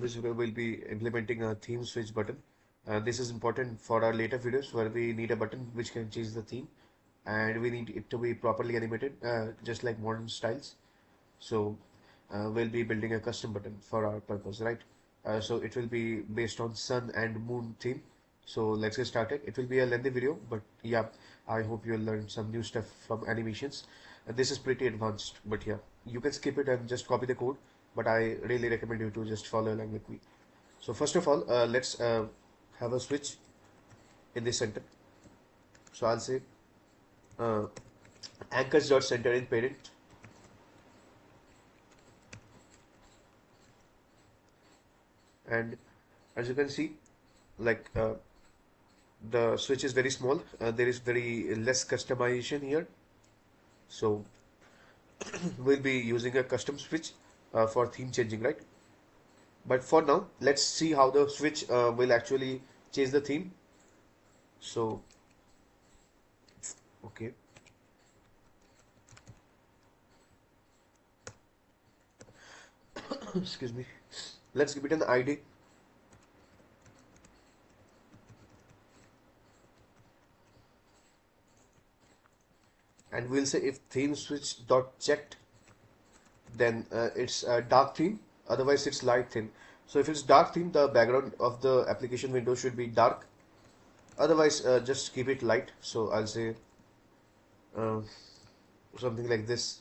this video we'll be implementing a theme switch button. This is important for our later videos where we need a button which can change the theme, and we need it to be properly animated, just like modern styles. So we'll be building a custom button for our purpose, right? So it will be based on sun and moon theme. So let's get started. It will be a lengthy video, but yeah, I hope you'll learn some new stuff from animations. This is pretty advanced, but yeah, you can skip it and just copy the code, but I really recommend you to just follow along with me. So first of all, let's have a switch in the center. So I'll say uh, anchors.center in parent, and as you can see, like the switch is very small. There is very less customization here. So we'll be using a custom switch for theme changing, right? But for now, let's see how the switch will actually change the theme. So, okay. Excuse me. Let's give it an ID. And we'll say if theme switch dot checked, then it's a dark theme, otherwise it's light theme. So if it's dark theme, the background of the application window should be dark, otherwise just keep it light. So I'll say uh, something like this.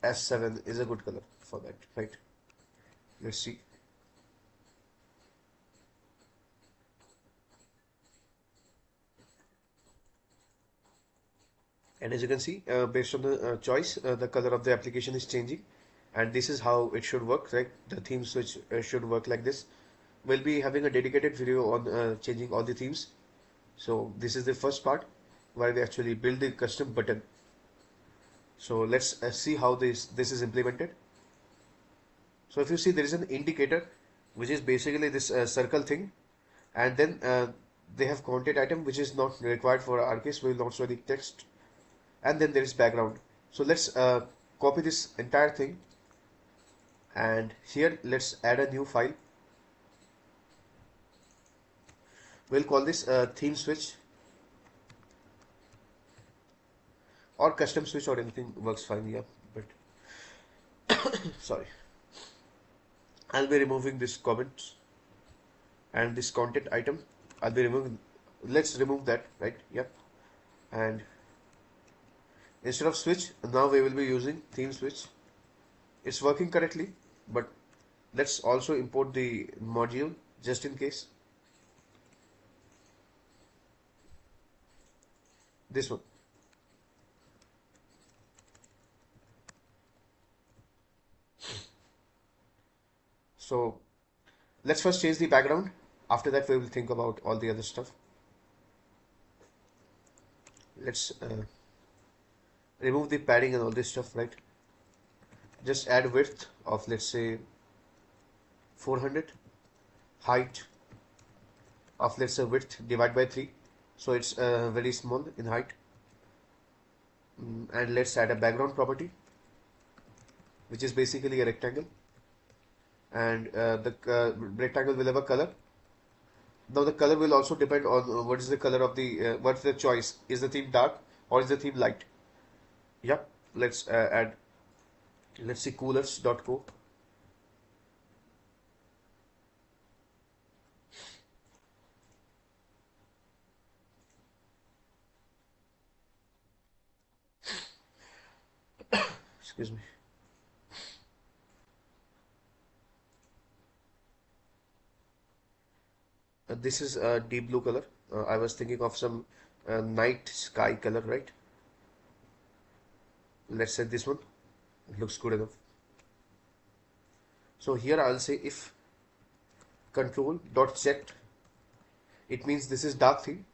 S7 is a good color for that, right? Let's see. And as you can see, based on the choice, the color of the application is changing, and this is how it should work, right? The theme switch should work like this. We'll be having a dedicated video on changing all the themes. So this is the first part where we actually build the custom button. So let's see how this is implemented. So if you see, there is an indicator, which is basically this circle thing, and then they have content item, which is not required for our case. We will not show the text, and then there is background. So let's copy this entire thing, and here let's add a new file. We'll call this theme switch, or custom switch, or anything works fine. Yeah, but sorry, I'll be removing this comments and this content item. I'll be removing. Let's remove that, right? Yep. And instead of switch, now we will be using theme switch. It's working correctly, but let's also import the module just in case. This one. So let's first change the background. After that, we will think about all the other stuff. Let's remove the padding and all this stuff, right? Just add width of, let's say, 400, height of, let's say, width divide by 3. So it's very small in height. And let's add a background property, which is basically a rectangle. And the rectangle will have a color. Now the color will also depend on what is the color of the, what's the choice. Is the theme dark or is the theme light? Yep, let's add, let's see, coolers.co. Excuse me. This is a deep blue color. I was thinking of some night sky color, right? Let's set this one. It looks good enough. So here I'll say if control dot checked, it means this is dark theme.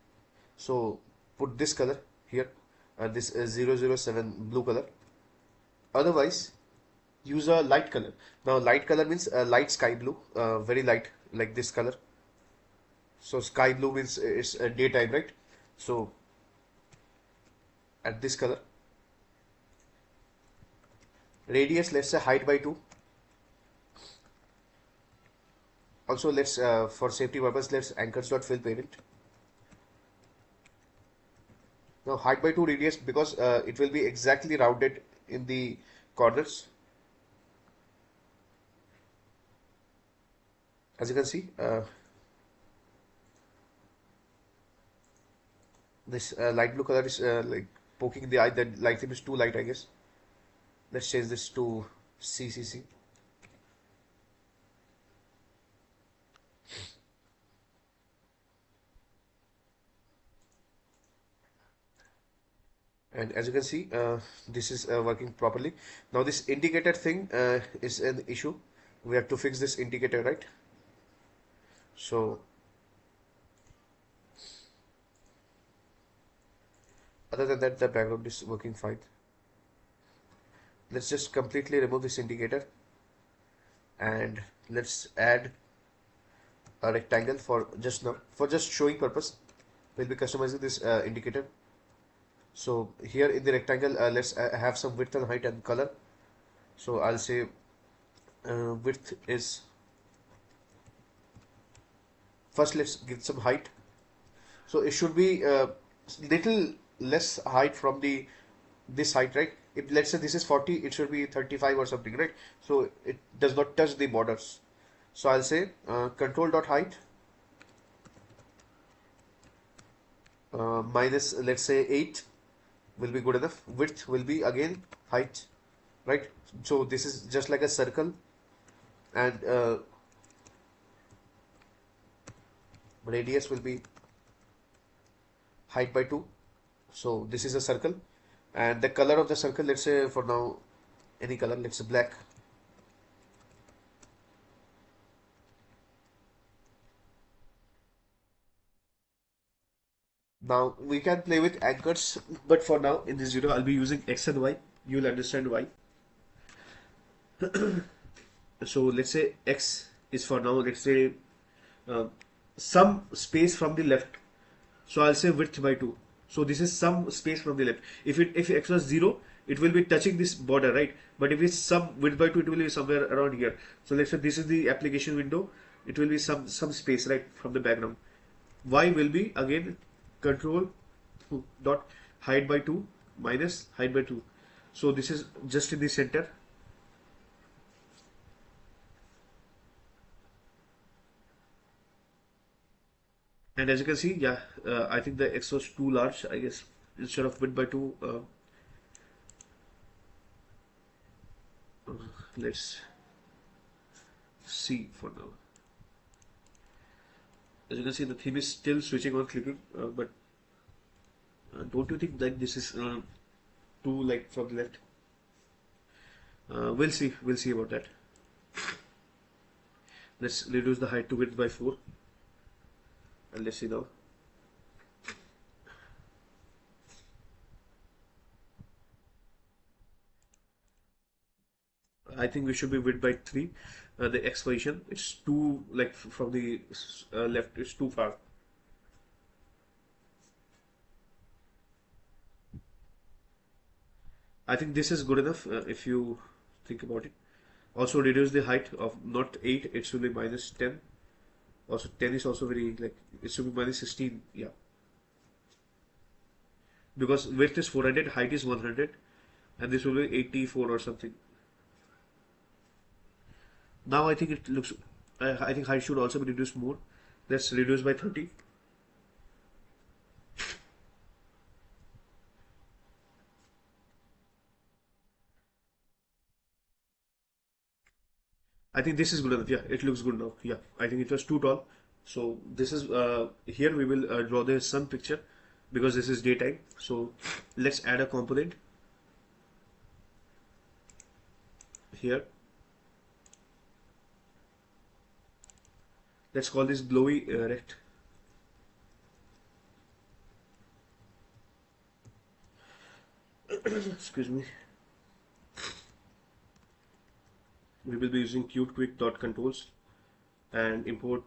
So put this color here, this 007 blue color. Otherwise, use a light color. Now light color means light sky blue, very light, like this color. So sky blue means it's daytime, right? So at this color. Radius, let's say height by 2. Also, let's for safety purpose, let's anchors.fill parent. Now height by 2 radius, because it will be exactly rounded in the corners. As you can see, this light blue color is like poking in the eye. That light theme is too light, I guess. Let's change this to CCC. And as you can see, this is working properly. Now this indicator thing is an issue. We have to fix this indicator, right? So other than that, the background is working fine. Let's just completely remove this indicator and let's add a rectangle for just now, for just showing purpose. We'll be customizing this indicator. So here in the rectangle, let's have some width and height and color. So I'll say width is, first let's give some height. So it should be little less height from the this height, right? If let's say this is 40, it should be 35 or something, right? So it does not touch the borders. So I'll say control dot height minus, let's say 8 will be good enough. Width will be again height, right? So this is just like a circle, and radius will be height by 2. So this is a circle, and the color of the circle, let's say for now any color, let's say black. Now we can play with anchors, but for now in this video I'll be using X and Y. You'll understand why. So let's say X is for now, let's say some space from the left. So I'll say width by 2. So this is some space from the left. If X was 0, it will be touching this border, right? But if it's some width by 2, it will be somewhere around here. So let's say this is the application window. It will be some space, right, from the background. Y will be again control dot height by 2 minus height by 2. So this is just in the center. And as you can see, yeah, I think the X was too large, I guess. Instead of width by 2, let's see for now. As you can see, the theme is still switching on clicking, but don't you think that this is too like from the left? We'll see about that. Let's reduce the height to width by 4, and let's see now. I think we should be width by 3. The X position, it's too like from the left, it's too far. I think this is good enough if you think about it. Also reduce the height of not 8, it should be minus 10. Also 10 is also very like, it should be minus 16, yeah. Because width is 400, height is 100, and this will be 84 or something. Now I think it looks, I think height should also be reduced more. Let's reduce by 30. I think this is good enough. Yeah, it looks good now. Yeah, I think it was too tall. So this is, here we will draw the sun picture because this is daytime. So let's add a component here. Let's call this glowy rect. Excuse me. We will be using qt and import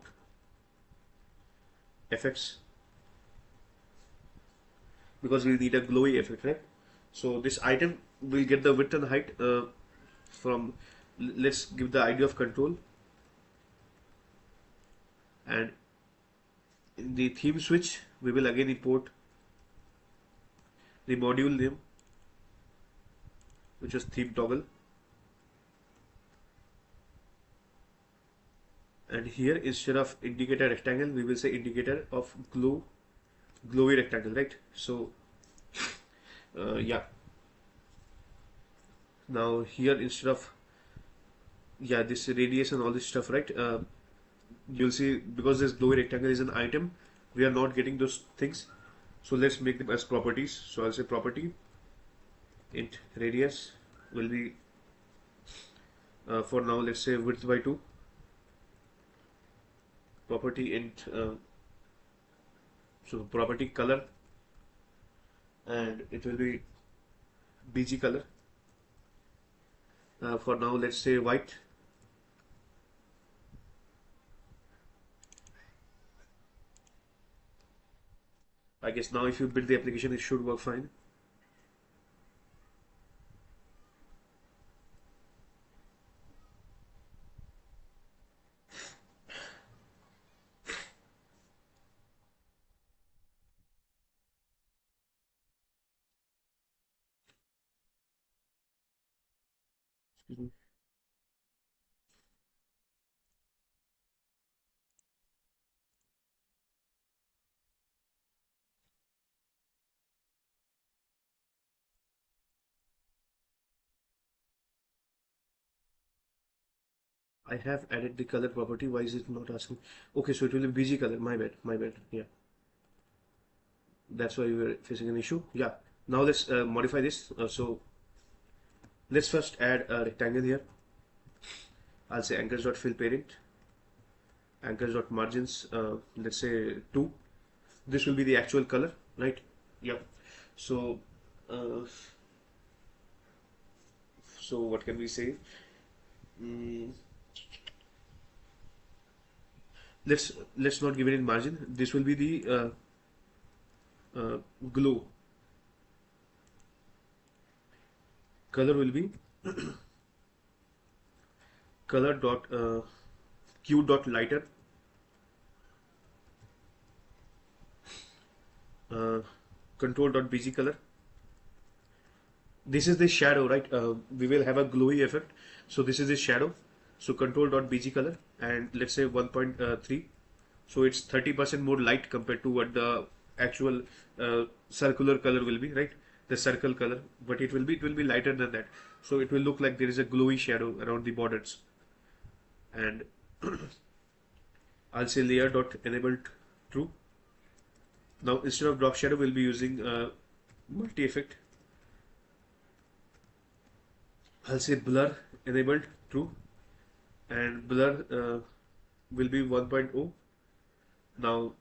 effects because we need a glowy effect, right? So this item will get the width and height from, let's give the ID of control. And in the theme switch, we will again import the module name, which is theme toggle. And here, instead of indicator rectangle, we will say indicator of glowy rectangle, right? So yeah, now here, instead of this radius and all this stuff, right? You'll see, because this glowy rectangle is an item, we are not getting those things. So let's make them as properties. So I'll say property int radius will be for now, let's say width by 2. Property int so property color, and it will be bg color. For now, let's say white. I guess now if you build the application, it should work fine. Excuse me. I have added the color property. Why is it not asking? Okay, so it will be BG color. My bad. My bad. Yeah. That's why we were facing an issue. Yeah. Now let's modify this. So let's first add a rectangle here. I'll say anchors.fill parent. Anchors.margins. Let's say 2. This will be the actual color, right? Yeah. So, so what can we say? Let's not give it in margin. This will be the glow. Color will be color dot q dot lighter control dot bg color. This is the shadow, right? We will have a glowy effect. So this is the shadow. So control dot bg color, and let's say 1.3. So it's 30% more light compared to what the actual circular color will be, right? The circle color, but it will be lighter than that. So it will look like there is a glowy shadow around the borders. And I'll say layer dot enabled true. Now instead of drop shadow, we'll be using multi effect. I'll say blur enabled true, and blur will be 1.0. Now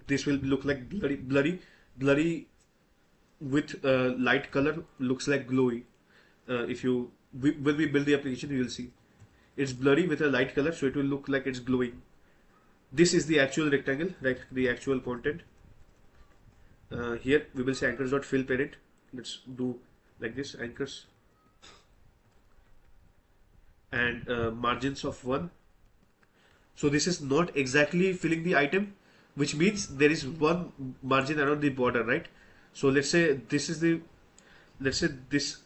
this will look like blurry with light color looks like glowy. If you when we build the application, you will see it's blurry with a light color, so it will look like it's glowing. This is the actual rectangle, right? The actual content. Here we will say anchors.fill parent. Let's do like this, anchors and margins of 1. So this is not exactly filling the item, which means there is one margin around the border, right? So let's say this is the, let's say this,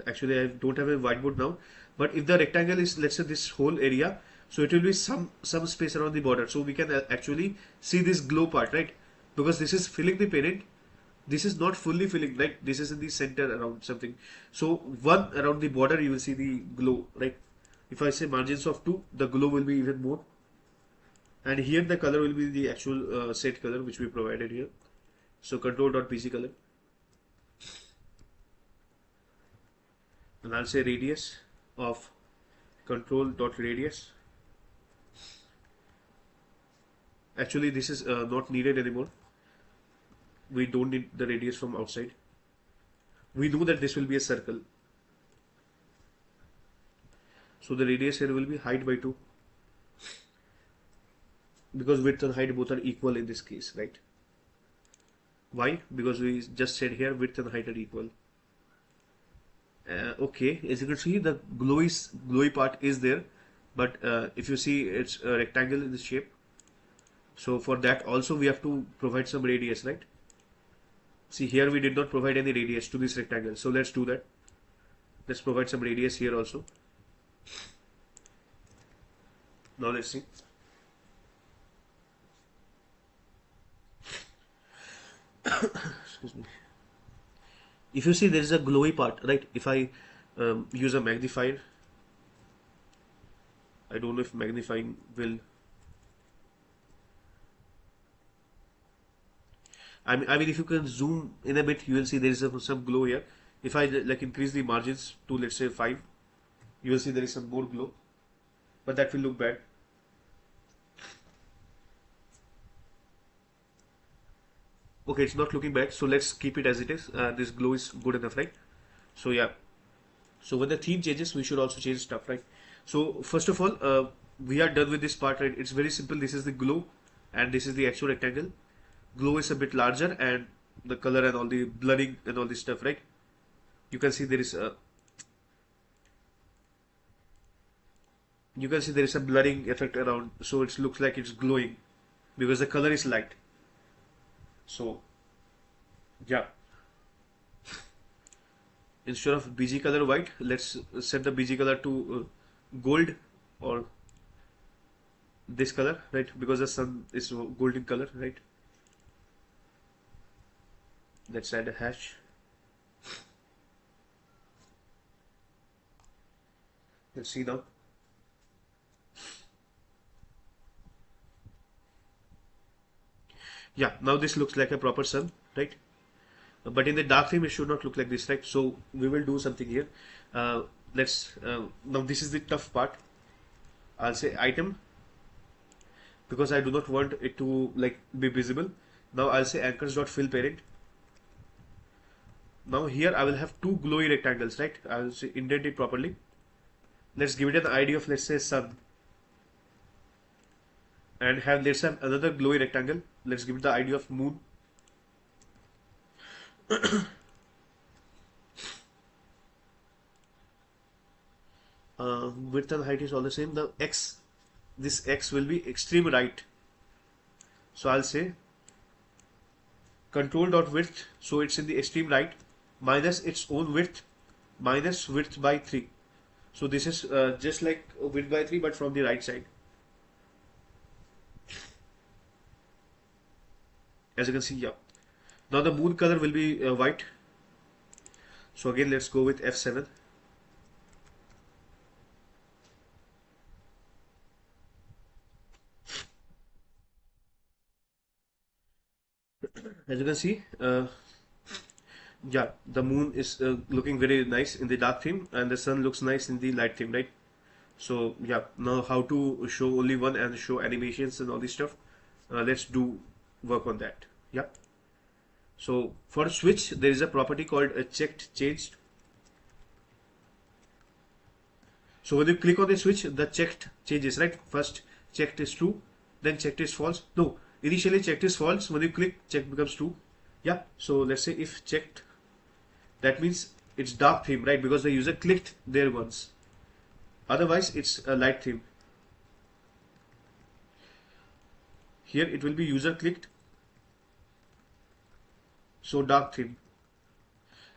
actually I don't have a whiteboard now, but if the rectangle is, let's say this whole area, so it will be some space around the border. So we can actually see this glow part, right? Because this is filling the parent. This is not fully filling, right? This is in the center around something. So one around the border, you will see the glow, right? If I say margins of 2, the glow will be even more. And here the color will be the actual set color which we provided here. So control.bg color. And I'll say radius of control.radius. Actually, this is not needed anymore. We don't need the radius from outside. We know that this will be a circle. So the radius here will be height by 2. Because width and height both are equal in this case, right? Why? Because we just said here width and height are equal. Okay, as you can see, the glowy part is there, but if you see, it's a rectangle in the shape. So for that also we have to provide some radius, right? See, here we did not provide any radius to this rectangle, so let's do that. Let's provide some radius here also. Now let's see. Excuse me. If you see, there is a glowy part, right? If I use a magnifier, I don't know if magnifying will. I mean, if you can zoom in a bit, you will see there is some glow here. If I like increase the margins to let's say 5, you will see there is some more glow, but that will look bad. Okay, it's not looking bad, so let's keep it as it is. This glow is good enough, right? So yeah. So when the theme changes, we should also change stuff, right? So first of all, we are done with this part, right? It's very simple. This is the glow, and this is the actual rectangle. Glow is a bit larger, and the color and all the blurring and all this stuff, right? You can see there is a blurring effect around, so it looks like it's glowing because the color is light. So yeah, instead of BG color white, let's set the BG color to gold or this color, right? Because the sun is golden color, right? Let's add a hash. Let's see now. Yeah, now this looks like a proper sun, right? But in the dark theme, it should not look like this, right? So we will do something here. Now this is the tough part. I'll say item because I do not want it to like be visible. Now I'll say anchors.fill parent. Now here I will have two glowy rectangles, right? I'll say indent it properly. Let's give it an ID of let's say sun, and let's have another glowy rectangle. Let's give it the ID of moon. Width and height is all the same. This X will be extreme right. So I'll say control.width, so it's in the extreme right, minus its own width, minus width by 3. So this is just like width by 3 but from the right side. As you can see, yeah. Now the moon color will be white. So again, let's go with F7. As you can see, yeah, the moon is looking very nice in the dark theme, and the sun looks nice in the light theme, right? So yeah, now how to show only one and show animations and all this stuff. Let's do work on that. Yeah. So for switch, there is a property called checked changed. So when you click on the switch, the checked changes, right? First checked is true, then checked is false. No, initially checked is false. When you click, checked becomes true. Yeah. So let's say if checked, that means it's dark theme, right? Because the user clicked there once. Otherwise, it's a light theme. Here it will be user clicked. So dark theme.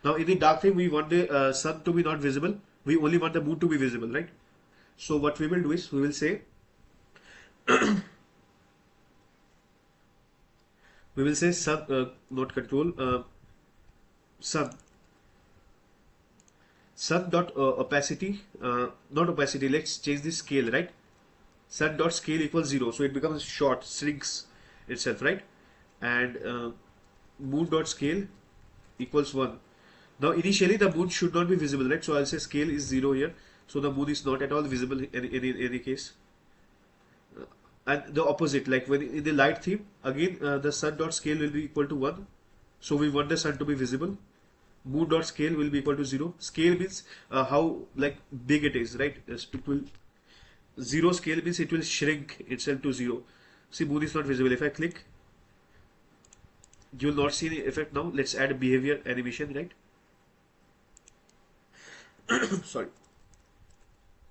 Now in the dark theme, we want the sun to be not visible. We only want the moon to be visible, right? So what we will do is we will say sun, not control, sun dot opacity, not opacity. Let's change the scale, right? Sun dot scale equals 0, so it becomes short, shrinks itself, right? And moon dot scale equals 1. Now initially the moon should not be visible, right? So I'll say scale is 0 here, so the moon is not at all visible in any case. And the opposite, like when in the light theme, again the sun dot scale will be equal to 1, so we want the sun to be visible. Moon dot scale will be equal to 0. Scale means how like big it is, right? It will 0 scale means it will shrink itself to 0. See, moon is not visible. If I click, you will not see the effect now. Let's add behavior animation, right? Sorry.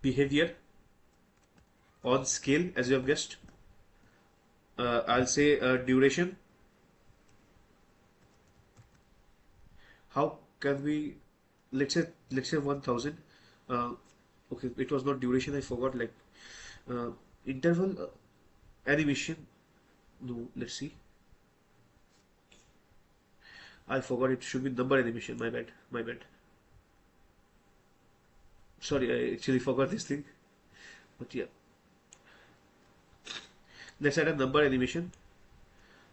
Behavior on scale, as you have guessed. I'll say duration. How can we, let's say 1000. uh, okay, it was not duration, I forgot, like uh, interval, animation. No, let's see, I forgot, it should be number animation, my bad, my bad. Sorry, I actually forgot this thing. But yeah, let's add a number animation.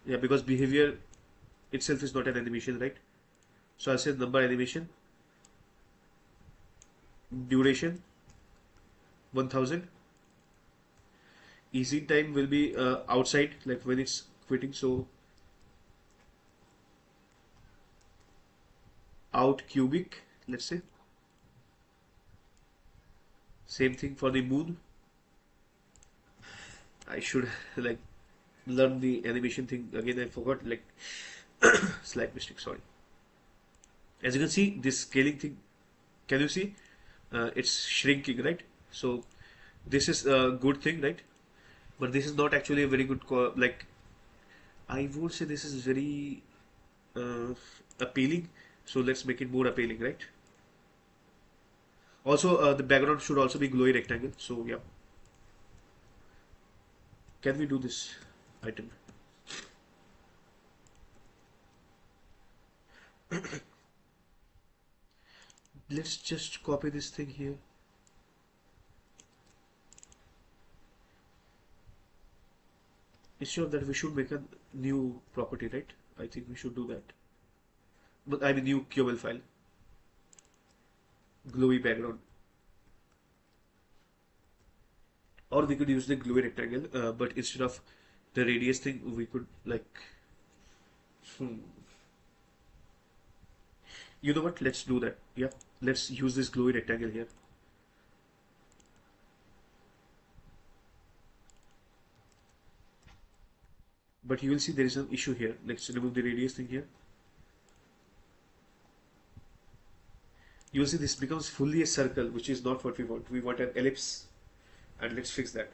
Yeah, because behavior itself is not an animation, right? So I'll say number animation, duration 1000. Easy time will be outside, like when it's quitting. So out cubic, let's say. Same thing for the moon. I should like learn the animation thing again. I forgot, like slight mistake. Sorry. As you can see, this scaling thing. Can you see? It's shrinking, right? So this is a good thing, right? But this is not actually a very good like. I would say this is very uh, appealing. So let's make it more appealing, right? Also, the background should also be glowy rectangle. So yeah, can we do this item? Let's just copy this thing here. Instead of that, we should make a new property, right? I think we should do that. But I mean, new QML file, glowy background, or we could use the glowy rectangle. But instead of the radius thing, we could like, hmm, you know what? Let's do that. Yeah, let's use this glowy rectangle here. But you will see there is an issue here. Let's remove the radius thing here. You will see this becomes fully a circle, which is not what we want. We want an ellipse, and let's fix that.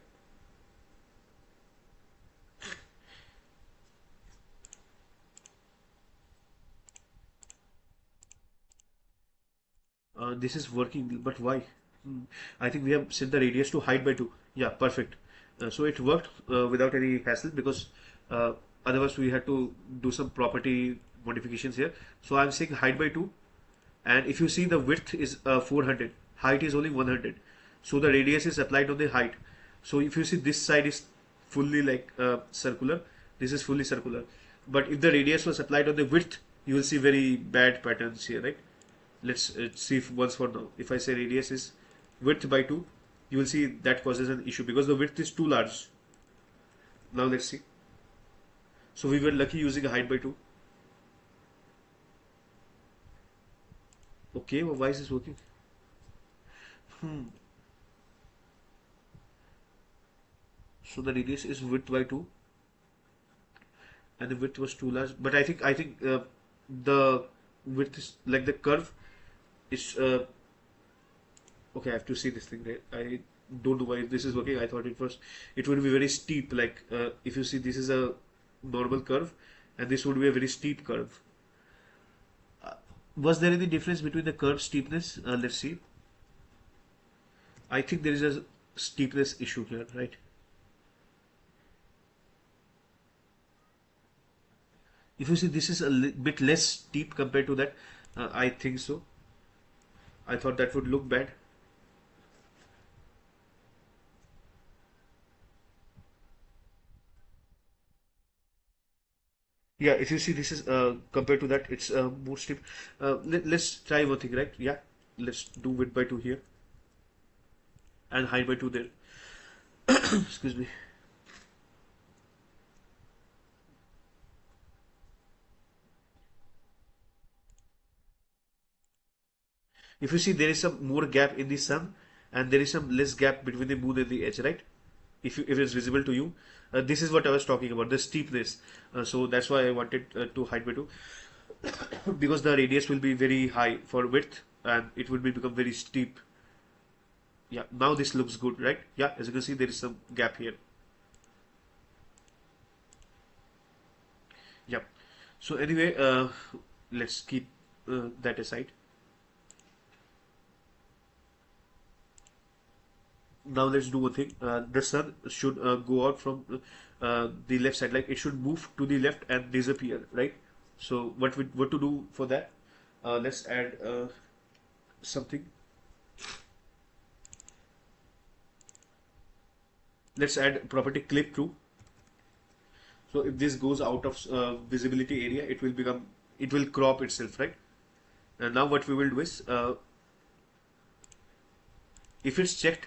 This is working, but why? Hmm. I think we have set the radius to height by 2. Yeah, perfect. So it worked without any hassle, because uh, otherwise we had to do some property modifications here. So I'm saying height by 2, and if you see, the width is 400, height is only 100. So the radius is applied on the height. So if you see, this side is fully like circular, this is fully circular. But if the radius was applied on the width, you will see very bad patterns here, right? Let's see if once for now. If I say radius is width by 2, you will see that causes an issue because the width is too large. Now let's see. So we were lucky using a height by 2. Okay, well, why is this working? Hmm. So the radius is width by 2, and the width was too large. But I think the width is like the curve is okay. I have to see this thing, right? I don't know why this is working. I thought it would be very steep. Like if you see, this is a normal curve, and this would be a very steep curve. Was there any difference between the curve steepness? Let's see. I think there is a steepness issue here, right? If you see, this is a bit less steep compared to that. I think so. I thought that would look bad. Yeah, if you see, this is compared to that, it's more steep. Let's try one thing, right? Yeah, let's do width by 2 here and height by 2 there. Excuse me. If you see, there is some more gap in the sun, and there is some less gap between the moon and the edge, right? If it's visible to you, this is what I was talking about, the steepness. So that's why I wanted to height by 2, because the radius will be very high for width, and it will be become very steep. Yeah, now this looks good, right? Yeah, as you can see, there is some gap here. So anyway, let's keep that aside. Now let's do one thing. The sun should go out from the left side, like it should move to the left and disappear, right? So what to do for that? Let's add something. Let's add property clip true. So if this goes out of visibility area, it will crop itself, right? And now what we will do is, if it's checked,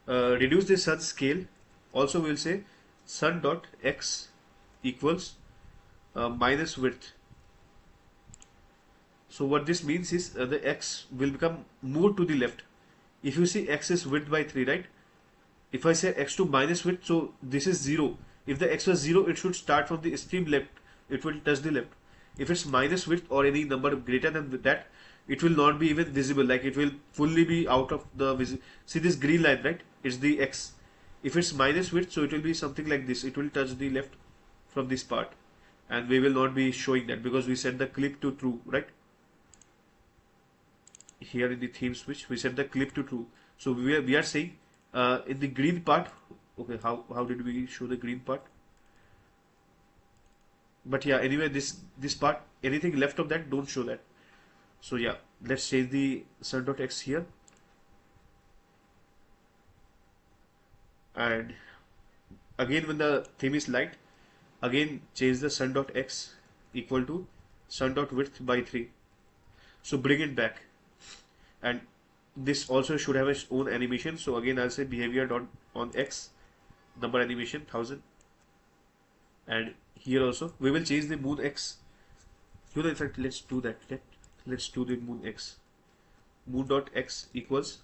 reduce the sun scale. Also, we will say sun dot x equals minus width. So what this means is the x will become more to the left. If you see x is width by 3, right? If I say x to minus width, so this is 0. If the x was 0, it should start from the extreme left. It will touch the left. If it's minus width or any number greater than that, it will not be even visible. Like it will fully be out of the see this green line, right? It's the x. If it's minus width, so it will be something like this. It will touch the left from this part. And we will not be showing that because we set the clip to true, right? Here in the theme switch, we set the clip to true. So we are saying in the green part, okay, how did we show the green part? But yeah, anyway, this part, anything left of that, don't show that. So yeah, let's change the sun.x here. And again, when the theme is light, again change the sun.x equal to sun.width by 3. So bring it back. And this also should have its own animation. So again, I'll say behavior dot on x number animation 1000. And here also we will change the moon x. You know, in fact, let's do that. Let's do the moon x. Moon dot x equals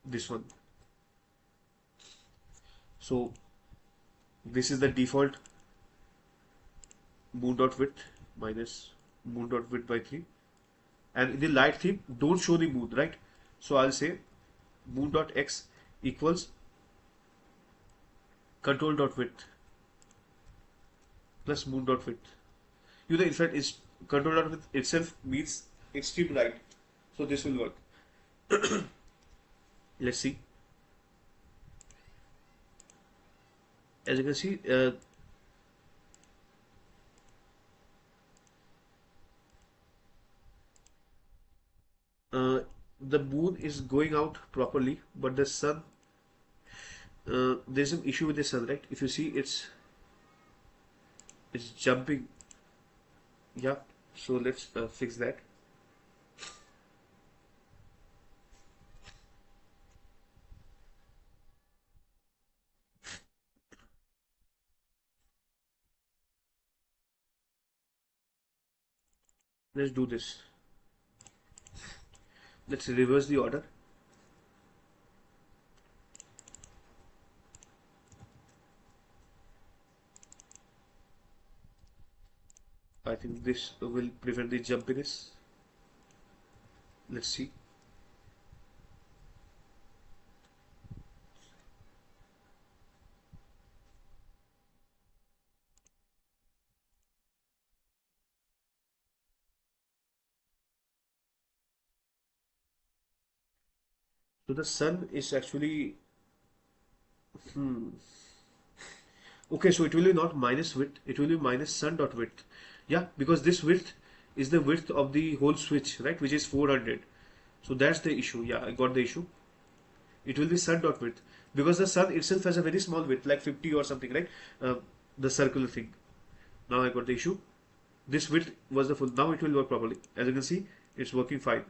this one. So this is the default moon dot width minus moon dot width by 3. And in the light theme, don't show the moon, right? So I'll say moon dot x equals control dot width plus moon dot width. You know, in fact, is control dot width itself means extreme right. So this will work. Let's see. As you can see, the moon is going out properly, but the sun, there's an issue with the sun, right? If you see, it's jumping. Yeah, so let's fix that. Let's do this. Let's reverse the order. I think this will prevent the jumpiness. Let's see. So the sun is actually, okay, so it will be not minus width, it will be minus sun dot width. Yeah, because this width is the width of the whole switch, right, which is 400. So that's the issue. Yeah, I got the issue. It will be sun dot width because the sun itself has a very small width, like 50 or something, right? The circular thing. Now I got the issue. This width was the full. Now it will work properly. As you can see, it's working fine.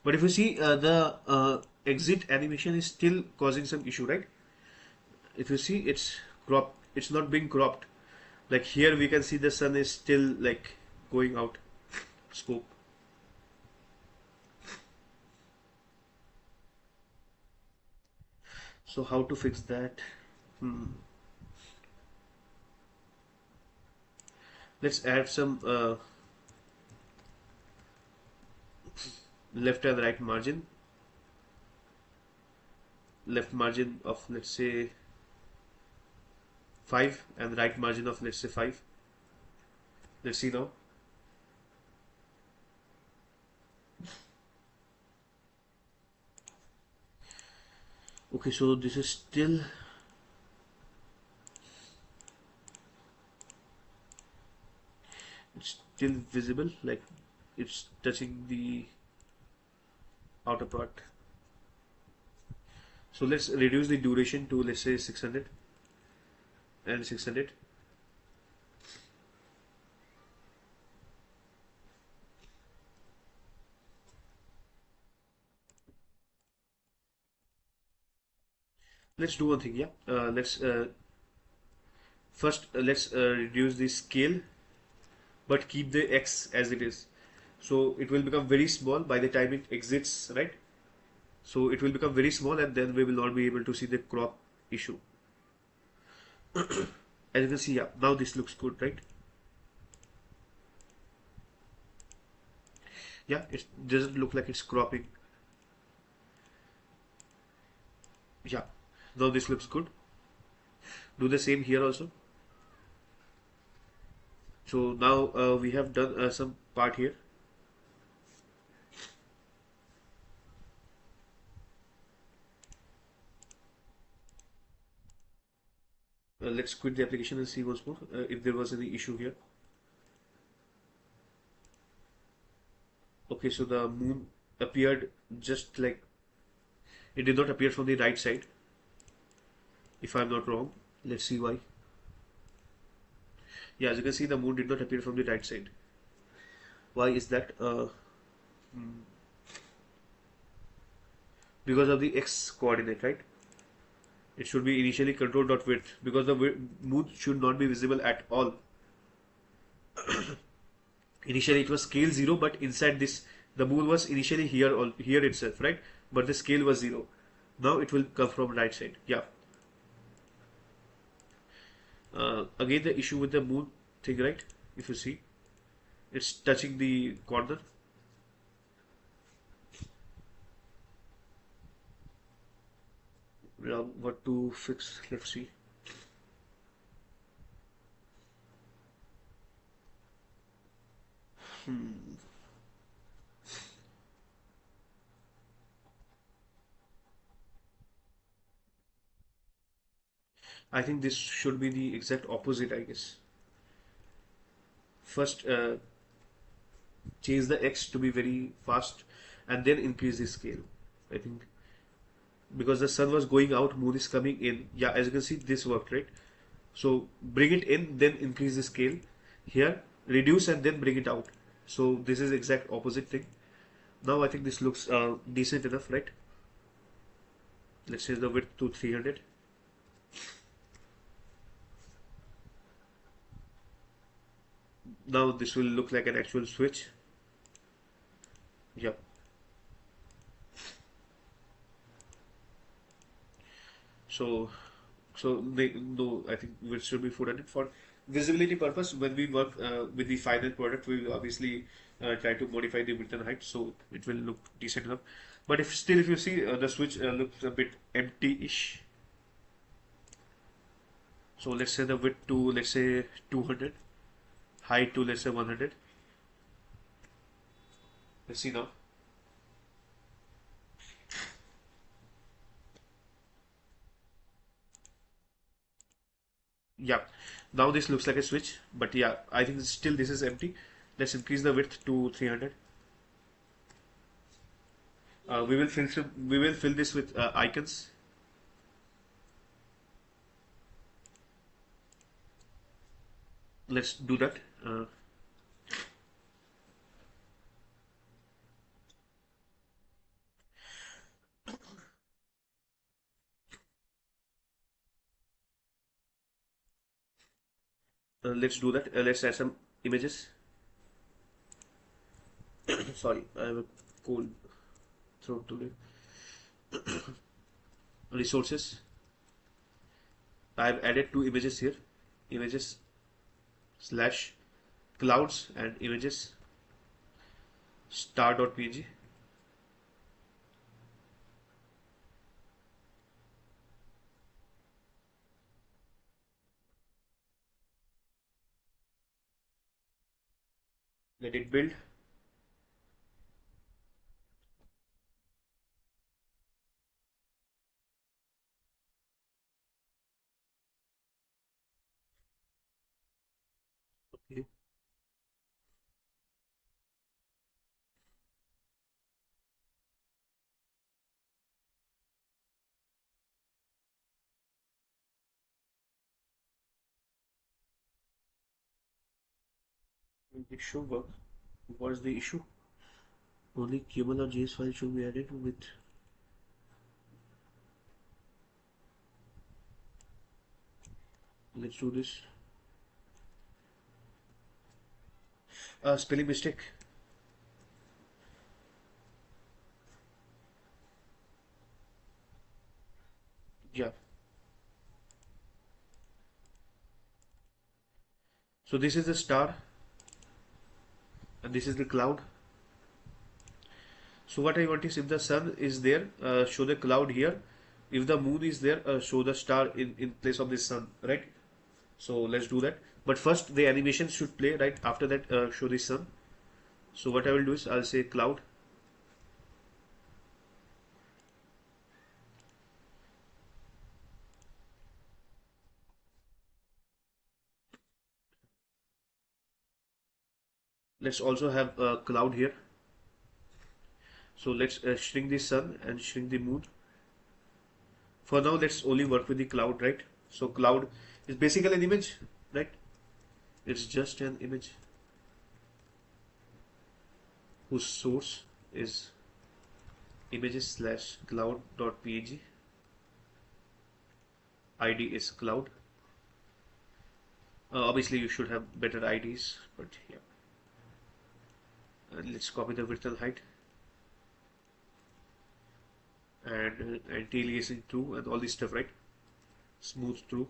But if you see, the exit animation is still causing some issue, right? If you see, it's cropped. It's not being cropped. Like here, we can see the sun is still like going out scope. So how to fix that? Let's add some left and right margin. left margin of let's say 5 and right margin of let's say 5. Let's see now. Okay, so this is still it's still visible, like it's touching the outer part. So let's reduce the duration to let's say 600 and 600. Let's do one thing, yeah. Let's first let's reduce the scale, but keep the X as it is. So it will become very small by the time it exits, right? So it will become very small, and then we will not be able to see the crop issue. As you can see, yeah, now this looks good, right? Yeah, it doesn't look like it's cropping. Yeah, now this looks good. Do the same here also. So now we have done some part here. Let's quit the application and see once more if there was any issue here. Okay, so the moon appeared just like it did not appear from the right side, if I'm not wrong. Let's see why. Yeah, as you can see, the moon did not appear from the right side. Why is that? Because of the x coordinate, right? It should be initially control dot width, because the moon should not be visible at all. Initially it was scale 0, but inside this the moon was initially here itself, right? But the scale was 0. Now it will come from right side. Yeah. Again the issue with the moon thing, right? If you see, it's touching the corner. What to fix? Let's see. I think this should be the exact opposite, I guess. First, change the X to be very fast and then increase the scale. I think because the sun was going out, moon is coming in. Yeah, as you can see, this worked, right? So bring it in, then increase the scale. Here, reduce and then bring it out. So this is exact opposite thing. Now I think this looks decent enough, right? Let's change the width to 300. Now this will look like an actual switch. Yep. So, no, I think it should be 400 for visibility purpose. When we work with the final product, we will obviously try to modify the width and height so it will look decent enough. But if you see the switch looks a bit empty-ish. So let's say the width to let's say 200, height to let's say 100. Let's see now. Yeah, now this looks like a switch, but yeah, I think still this is empty. Let's increase the width to 300. We will fill this with icons. Let's do that. Let's do that. Let's add some images. Sorry, I have a cold throat today. Resources. I have added two images here. Images slash clouds and images star.png. Let it build. Okay. It should work. What is the issue? Only QML or JS file should be added with. Let's do this. Spelling mistake. Yeah. So this is the star and this is the cloud. So what I want is, if the sun is there, show the cloud here. If the moon is there, show the star in place of the sun, right? So let's do that. But first the animation should play, right? After that, show the sun. So what I will do is I'll say cloud. Let's also have a cloud here. So let's shrink the sun and shrink the moon. For now, let's only work with the cloud, right? So cloud is basically an image, right? It's just an image whose source is images slash cloud.png. ID is cloud. Obviously, you should have better IDs, but yeah. And let's copy the width and height. And anti-aliasing true and all this stuff, right? Smooth true.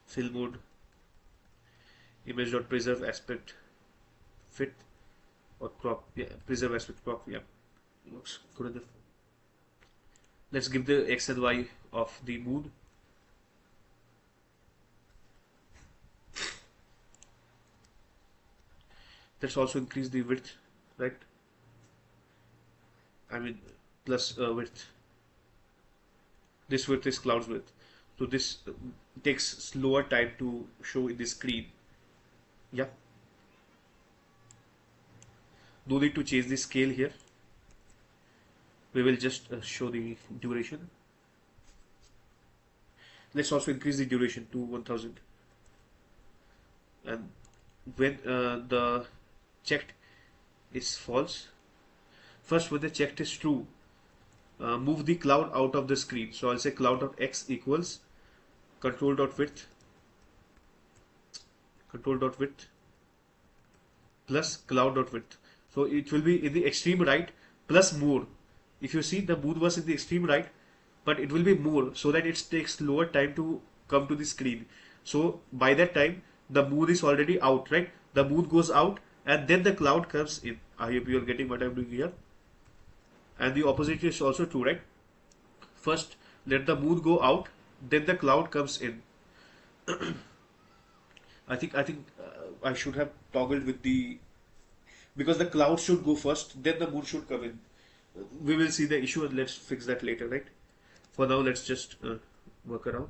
Fill mode. Image.preserve aspect fit or crop. Yeah, preserve aspect crop. Yeah, looks good enough. Let's give the X and Y of the moon. Let's also increase the width, right? I mean, plus width. This width is cloud's width. So this takes slower time to show in the screen. Yeah. No need to change the scale here. We will just show the duration. Let's also increase the duration to 1000. And when the checked is false, first when the checked is true, move the cloud out of the screen. So I'll say cloud.x equals control.width plus cloud.width. So it will be in the extreme right plus more. If you see, the moon was in the extreme right, but it will be more, so that it takes lower time to come to the screen. So by that time the moon is already out, right? The moon goes out and then the cloud comes in. I hope you are getting what I'm doing here. And the opposite is also true, right? First let the moon go out, then the cloud comes in. I think I should have toggled with the, because the cloud should go first, then the moon should come in. We will see the issue and let's fix that later, right? For now, let's just work around.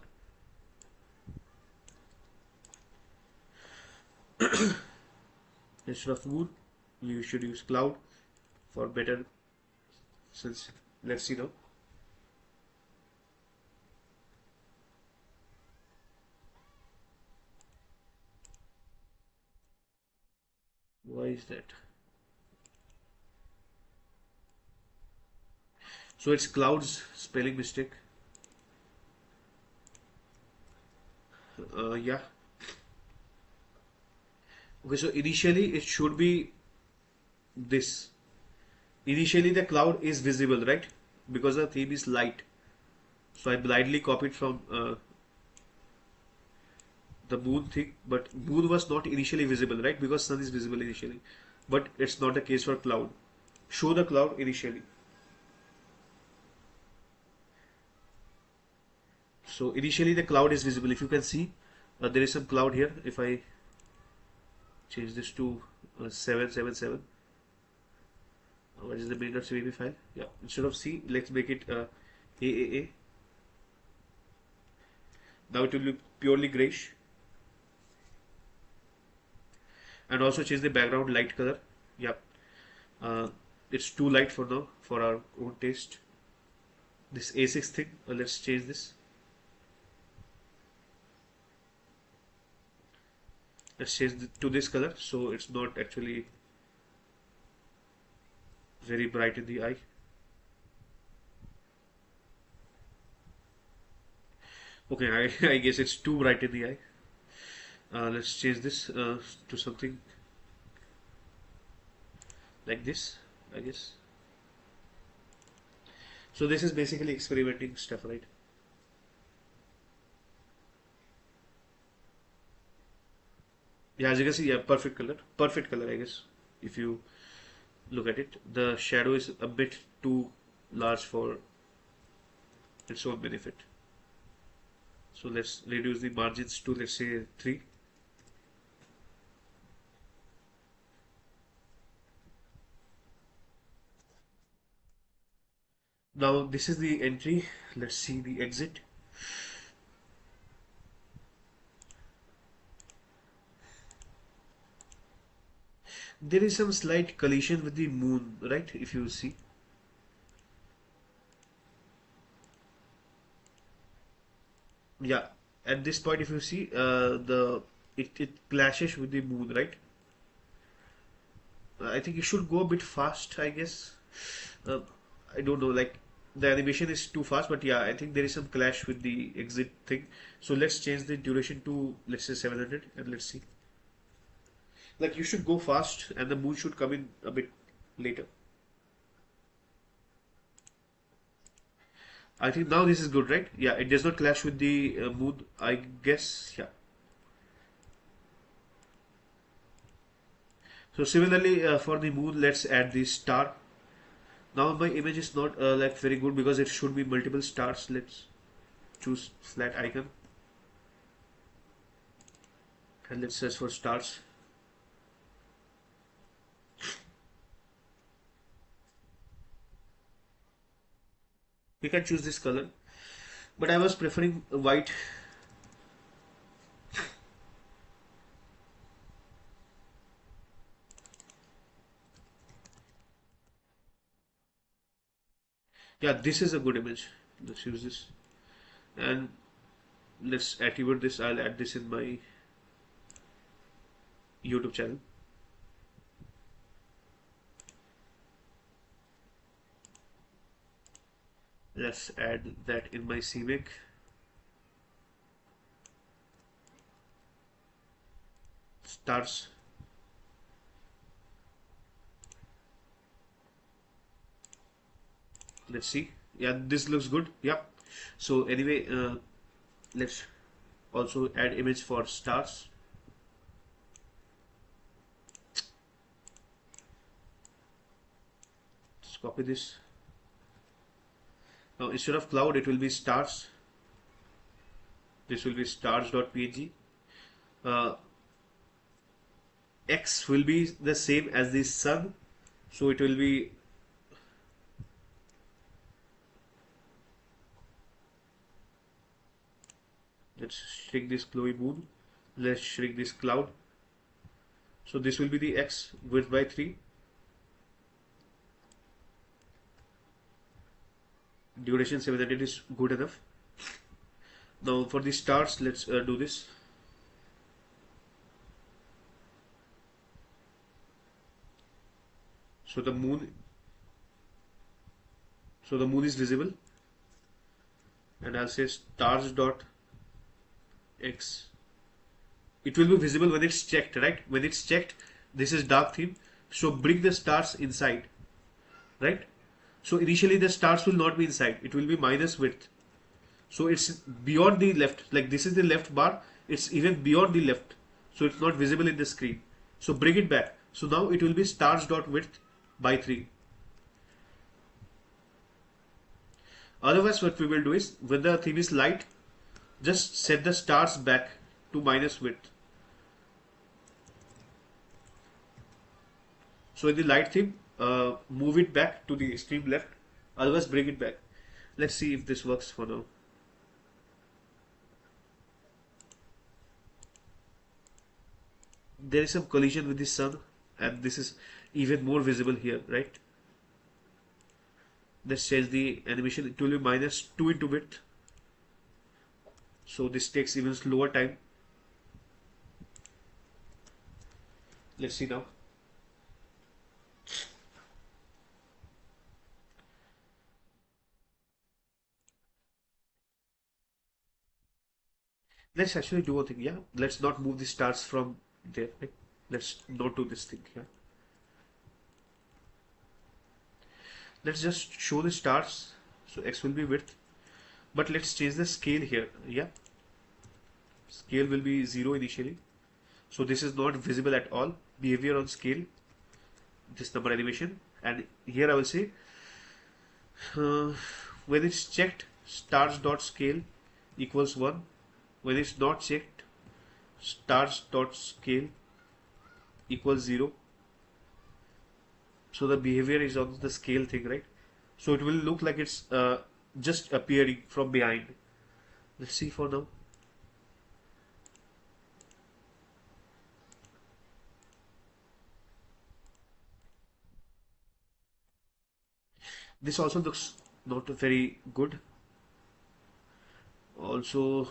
Instead of moon, you should use cloud for better sense. Let's see now. Why is that? So it's clouds spelling mistake. Yeah. Okay, so initially it should be this. Initially the cloud is visible, right? Because the theme is light. So I blindly copied from the moon thing, but moon was not initially visible, right? Because sun is visible initially. But it's not the case for cloud. Show the cloud initially. So initially the cloud is visible. If you can see, There is some cloud here. If I change this to 777, what is the main.cpp file? Yeah, instead of C, let's make it AAA. Now it will be purely grayish. And also change the background light color. Yeah, it's too light for now for our own taste. This A6 thing, let's change this. Let's change to this color so it's not actually very bright in the eye. Okay, I guess it's too bright in the eye. Let's change this to something like this, I guess. So this is basically experimenting stuff, right? Yeah, as you can see, yeah, perfect color, I guess. If you look at it, the shadow is a bit too large for its own benefit. So let's reduce the margins to, let's say, 3. Now this is the entry. Let's see the exit. There is some slight collision with the moon, right? If you see. Yeah, at this point, if you see, it clashes with the moon, right? I think it should go a bit fast, I guess. Uh, I don't know, like the animation is too fast, but yeah, I think there is some clash with the exit thing. So let's change the duration to, let's say, 700, and let's see. Like you should go fast, and the moon should come in a bit later. I think now this is good, right? Yeah, it does not clash with the moon, I guess. Yeah. So similarly for the moon, let's add the star. Now my image is not like very good because it should be multiple stars. Let's choose flat icon and let's search for stars. We can choose this color, but I was preferring white. Yeah, this is a good image. Let's use this and let's attribute this. I'll add this in my YouTube channel. Let's add that in my CMake. Stars. Let's see. Yeah, this looks good. Yeah. So anyway, let's also add image for stars. Just copy this. Now instead of cloud, it will be stars. This will be stars.png. X will be the same as the sun, so it will be let's shrink this glowy moon. Let's shrink this cloud. So this will be the X width by 3. Duration 700 is good enough. Now for the stars, let's do this. So the moon is visible, and I'll say stars dot X. It will be visible when it's checked, right? When it's checked, this is dark theme. So bring the stars inside, right? So initially the stars will not be inside. It will be minus width. So it's beyond the left. Like this is the left bar. It's even beyond the left. So it's not visible in the screen. So bring it back. So now it will be stars dot width by 3. Otherwise what we will do is when the theme is light, just set the stars back to minus width. So in the light theme, move it back to the extreme left, otherwise bring it back. Let's see if this works for now. There is some collision with the sun, and this is even more visible here, right? Let's change the animation. It will be minus 2 into width. So this takes even slower time. Let's see now. Let's actually do one thing, yeah. Let's not move the stars from there. Right? Let's not do this thing here. Let's just show the stars. So X will be width. But let's change the scale here. Yeah. Scale will be 0 initially. So this is not visible at all. Behavior on scale. This number animation. And here I will say when it's checked, stars dot scale equals 1. When it's not checked, stars dot scale equals 0. So the behavior is on the scale thing, right? So it will look like it's just appearing from behind. Let's see for now. This also looks not very good. Also,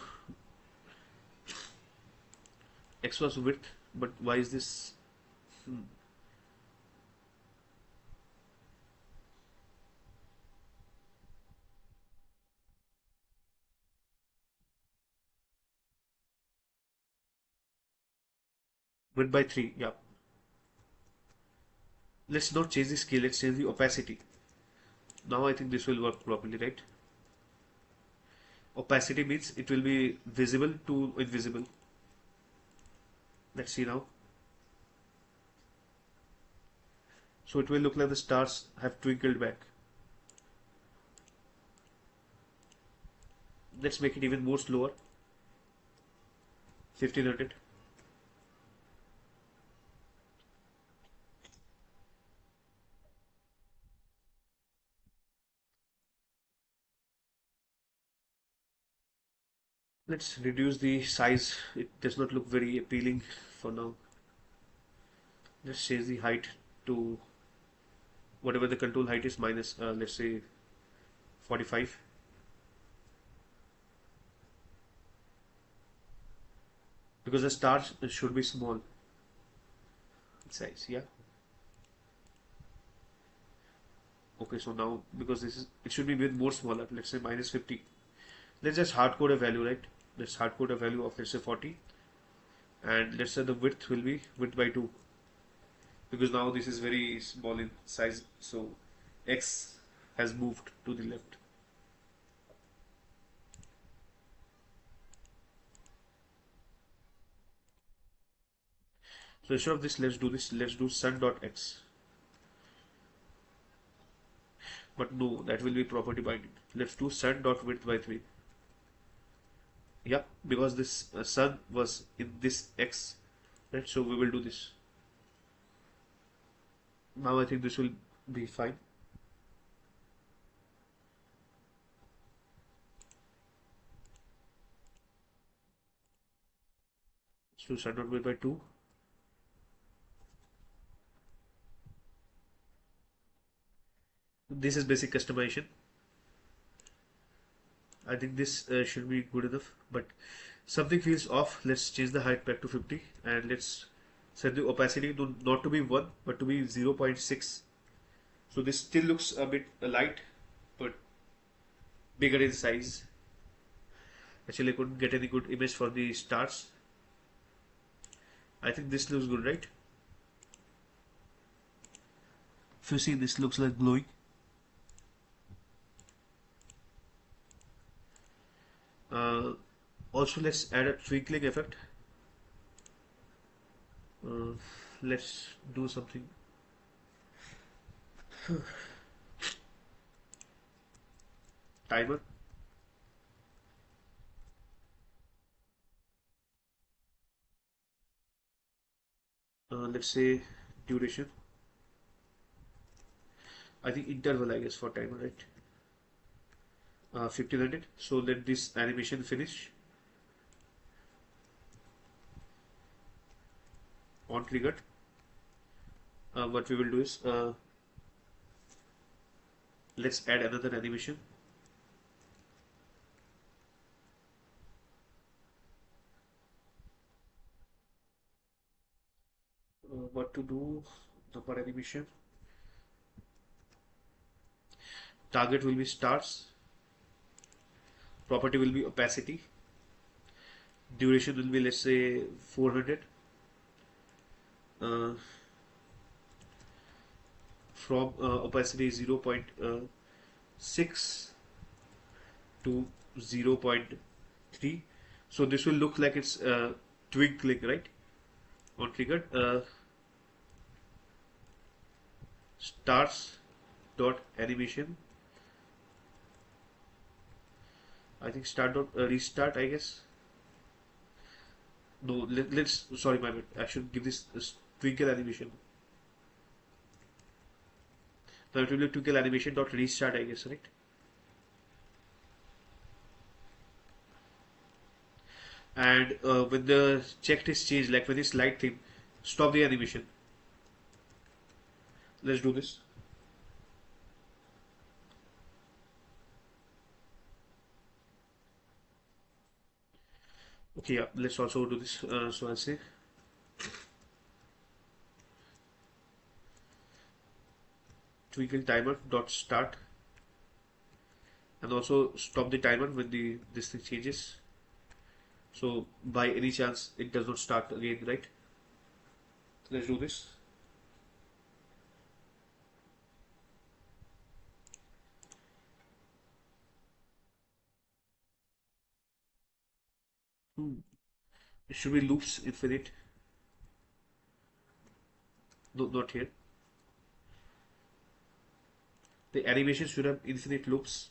X was width, but why is this? Width by 3, yeah. Let's not change the scale, let's change the opacity. Now I think this will work properly, right? Opacity means it will be visible to invisible. Let's see now. So it will look like the stars have twinkled back. Let's make it even more slower. 1500. Let's reduce the size. It does not look very appealing for now. Let's change the height to whatever the control height is minus, let's say 45. Because the stars should be small size, yeah. Okay, so now because this is, it should be with more smaller. Let's say minus 50. Let's just hardcode a value, right? Let's hardcode a value of, let's say 40, and let's say the width will be width by 2, because now this is very small in size, so X has moved to the left. So instead of this, let's do this. Let's do sun.x. But no, that will be property binding. Let's do sun.width by 3. Yeah, because this sun was in this x, right? So we will do this. Now I think this will be fine. So sun.width by 2. This is basic customization. I think this should be good enough, but something feels off. Let's change the height back to 50, and let's set the opacity to not to be 1 but to be 0.6. So this still looks a bit light but bigger in size. Actually I couldn't get any good image for the stars. I think this looks good, right? If you see, this looks like glowing. Also let's add a twinkling effect. Let's do something. Timer. Let's say duration. I think interval, I guess, for timer, right? 1500. So let this animation finish on triggered. What we will do is let's add another animation. What to do? Number animation. Target will be stars. Property will be opacity. Duration will be, let's say, 400. Uh, from opacity 0.6 to 0.3. So this will look like it's twinkling, right? On triggered. Stars dot animation. I think start dot restart, I guess. No, let's, sorry, my bad. I should give this twinkle animation. Now it will be twinkle animation dot restart, I guess, right? And when the checked is changed, like when this light thing, stop the animation. Let's do this. Okay, yeah, let's also do this. So I'll say twinkle timer dot start, and also stop the timer when the this thing changes. So by any chance it does not start again, right? Let's do this. It should be loops infinite. No, not here. The animation should have infinite loops.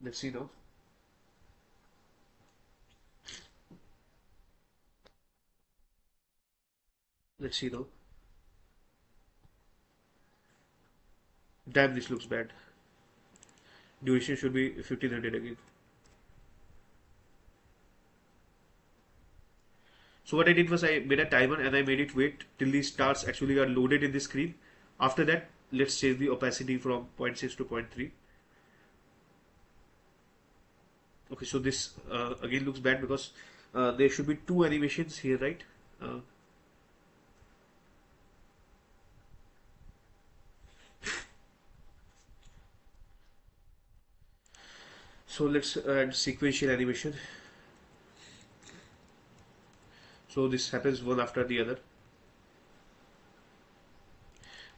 Let's see now. Let's see now. Damn, this looks bad. Duration should be 1500 again. So what I did was I made a timer and I made it wait till these stars actually are loaded in the screen. After that, let's change the opacity from 0.6 to 0.3. Okay, so this again looks bad because there should be two animations here, right? Uh, so let's add sequential animation. So this happens one after the other.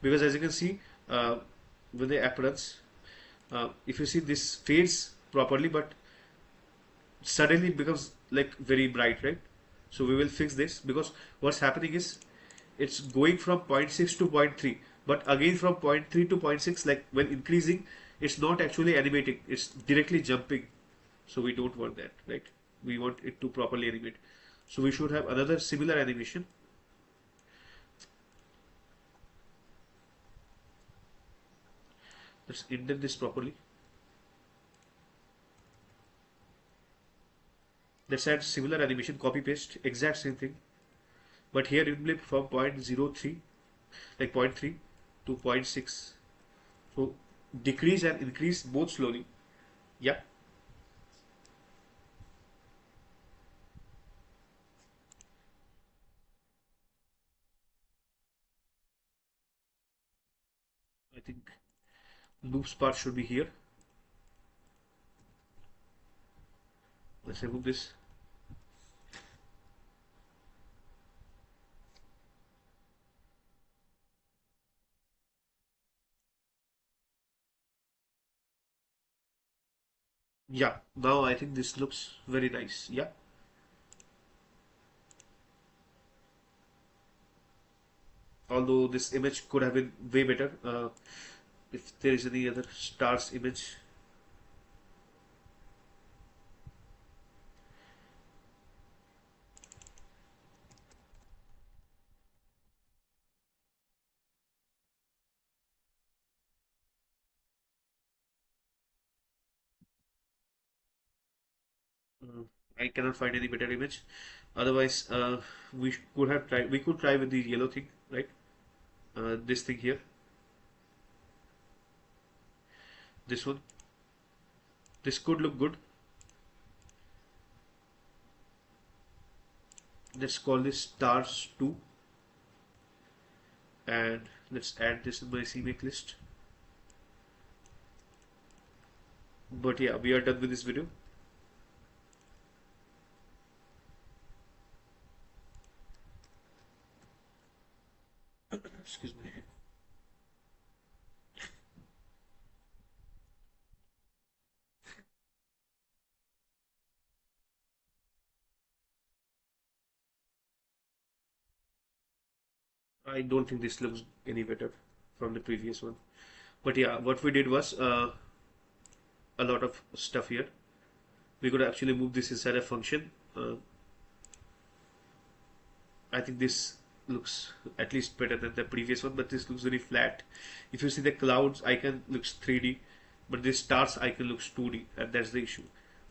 Because as you can see, when the app runs, if you see this fades properly, but suddenly it becomes like very bright, right? So we will fix this because what's happening is it's going from zero point 0.6 to zero point 0.3, but again from 0.3 to 0.6, like when increasing, it's not actually animating, it's directly jumping. So we don't want that, right? We want it to properly animate. So we should have another similar animation. Let's indent this properly. Let's add similar animation, copy paste, exact same thing. But here it will be from 0.03, like 0.3 to 0.6. So decrease and increase both slowly. Yeah. I think loops part should be here. Let's remove this. Yeah, now I think this looks very nice. Yeah. Although this image could have been way better if there is any other stars image. I cannot find any better image. Otherwise, we could have tried. We could try with the yellow thing, right? This thing here, this one. This could look good. Let's call this stars 2, and let's add this in my CMake list. But yeah, we are done with this video. Excuse me. I don't think this looks any better from the previous one. But yeah, what we did was a lot of stuff here. We could actually move this inside a function. I think this looks at least better than the previous one, but this looks very flat. If you see the clouds icon looks 3D, but this stars icon looks 2D, and that's the issue.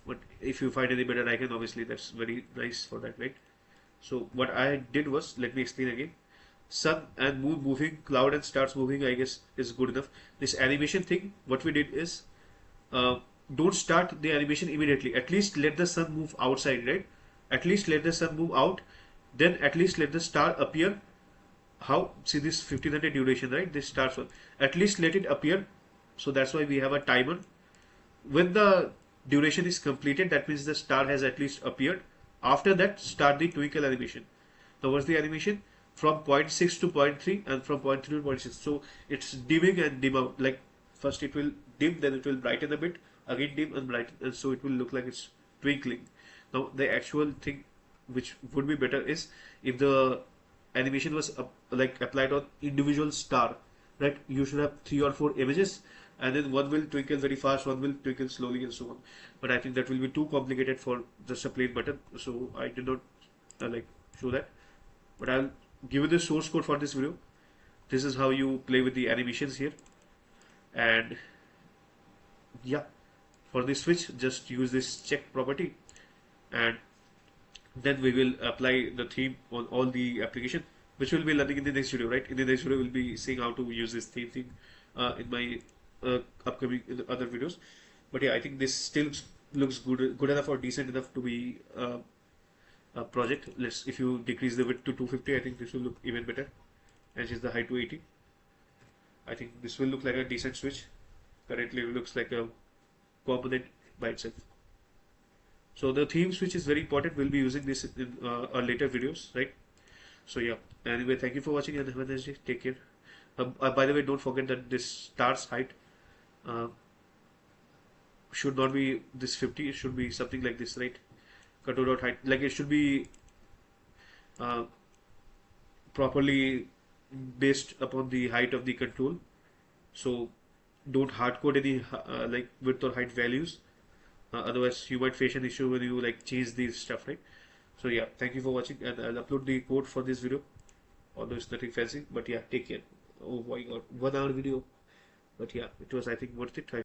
But if you find any better icon, obviously that's very nice for that, right? So what I did was, let me explain again. Sun and moon moving, cloud and stars moving, I guess is good enough. This animation thing, what we did is, uh, don't start the animation immediately. At least let the sun move outside, right? At least let the sun move out, then at least let the star appear. How? See this 1500 duration, right? This starts one. At least let it appear. So that's why we have a timer. When the duration is completed, that means the star has at least appeared. After that, start the twinkle animation. Now, what's the animation? From 0.6 to zero point 0.3 and from 0.3 to 0.6. So it's dimming and dim out. Like first it will dim, then it will brighten a bit, again dim and brighten, and so it will look like it's twinkling. Now, the actual thing which would be better is if the animation was like applied on individual star, right? You should have 3 or 4 images, and then one will twinkle very fast, one will twinkle slowly, and so on. But I think that will be too complicated for just a plain button, so I did not like show that. But I'll give you the source code for this video. This is how you play with the animations here, and yeah, for this switch, just use this check property, and then we will apply the theme on all the application, which will be learning in the next video, right? In the next video, we'll be seeing how to use this theme thing in my upcoming other videos. But yeah, I think this still looks good enough or decent enough to be a project. If you decrease the width to 250, I think this will look even better, and change the height to 80. I think this will look like a decent switch. Currently, it looks like a component by itself. So the theme switch is very important. We'll be using this in our later videos, right? So yeah. Anyway, thank you for watching and have a nice day. Take care. By the way, don't forget that this star's height uh, should not be this 50. It should be something like this, right? Control dot height. Like it should be uh, properly based upon the height of the control. So don't hard code any like width or height values. Otherwise, you might face an issue when you like change these stuff, right? So yeah, thank you for watching, and I'll upload the code for this video. Although it's nothing fancy, but yeah, take care. Oh my god, 1 hour video, but yeah, it was I think worth it.